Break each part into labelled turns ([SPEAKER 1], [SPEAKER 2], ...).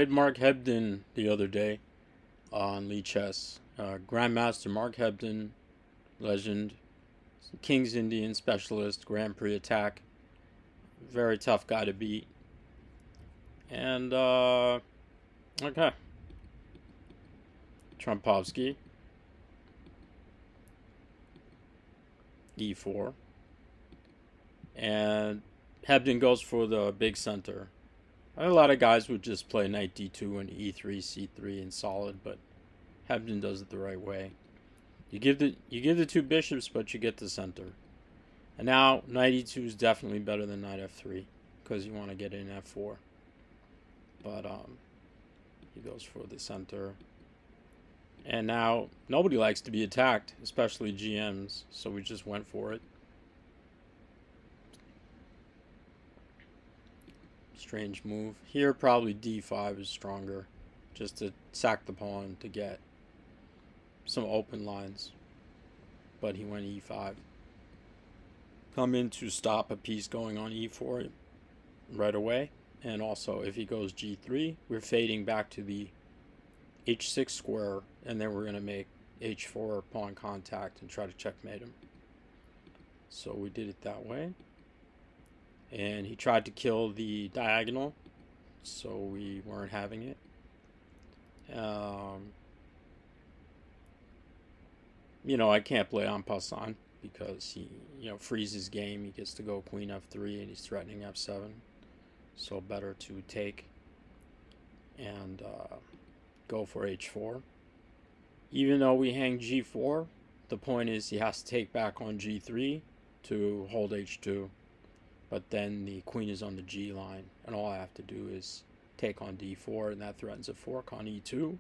[SPEAKER 1] Played Mark Hebden the other day on Lichess. Grandmaster Mark Hebden, legend, King's Indian specialist, Grand Prix attack. Very tough guy to beat. And, okay. Trumpovsky, e4. And Hebden goes for the big center. A lot of guys would just play knight d2 and e3, c3 and solid, but Hebden does it the right way. You give the two bishops, but you get the center. And now knight e2 is definitely better than knight f3 because you want to get in f4. But he goes for the center. And now nobody likes to be attacked, especially GMs, so we just went for it. Strange move. Here probably d5 is stronger, just to sack the pawn to get some open lines. But he went e5. Come in to stop a piece going on e4 right away. And also, if he goes g3, we're fading back to the h6 square, and then we're going to make h4 pawn contact and try to checkmate him. So we did it that way. And he tried to kill the diagonal, so we weren't having it. I can't play en passant because he, freezes game. He gets to go queen f3 and he's threatening f7. So better to take and go for h4. Even though we hang g4, the point is he has to take back on g3 to hold h2. But then the queen is on the g line, and all I have to do is take on d4, and that threatens a fork on e2.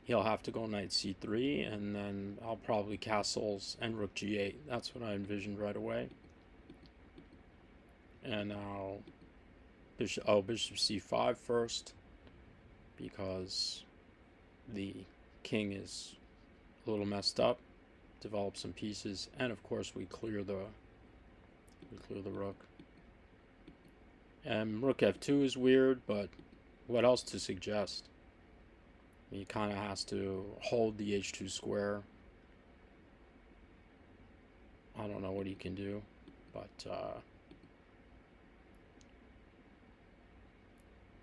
[SPEAKER 1] He'll have to go knight c3, and then I'll probably castles and rook g8. That's what I envisioned right away. And now bishop c5 first, because the king is a little messed up. Develop some pieces, and of course we clear the rook. And rook f2 is weird, but what else to suggest? He kind of has to hold the h2 square. I don't know what he can do, but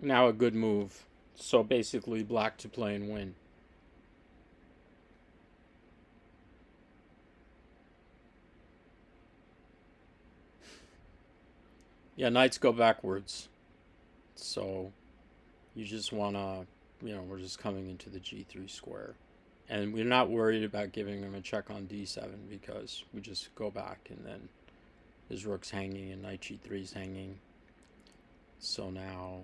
[SPEAKER 1] now a good move. So basically black to play and win. Yeah, knights go backwards. So you just want to, we're just coming into the g3 square. And we're not worried about giving him a check on d7 because we just go back and then his rook's hanging and knight g3 is hanging. So now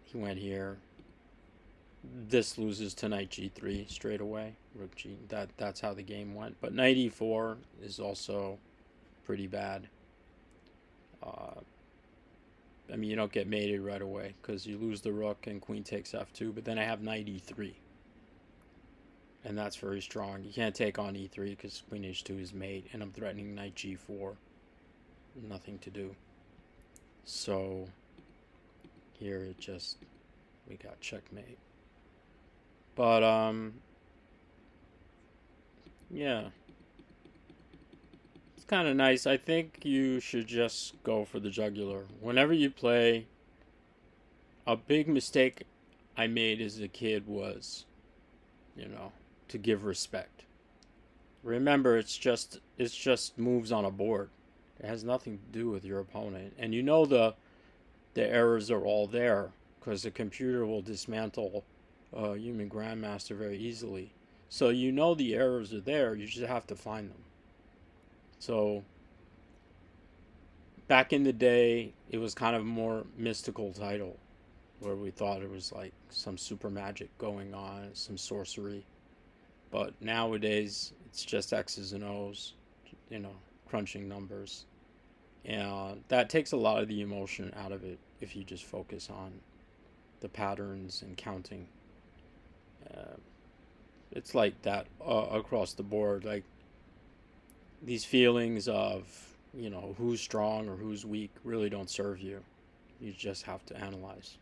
[SPEAKER 1] he went here. This loses to knight g3 straight away. Rook g. That's how the game went. But knight e4 is also pretty bad. You don't get mated right away because you lose the rook and queen takes f2. But then I have knight e3, and that's very strong. You can't take on e3 because queen h2 is mate, and I'm threatening knight g4. Nothing to do. So here we got checkmate. But yeah, it's kind of nice. I think you should just go for the jugular whenever you play. A big mistake I made as a kid was, to give respect. Remember, it's just moves on a board. It has nothing to do with your opponent, and the errors are all there because the computer will dismantle a human grandmaster very easily. So the errors are there, you just have to find them. So back in the day, it was kind of a more mystical title where we thought it was like some super magic going on, some sorcery. But nowadays, it's just X's and O's, crunching numbers. And that takes a lot of the emotion out of it if you just focus on the patterns and counting. It's like that across the board. Like these feelings of who's strong or who's weak really don't serve you. You just have to analyze.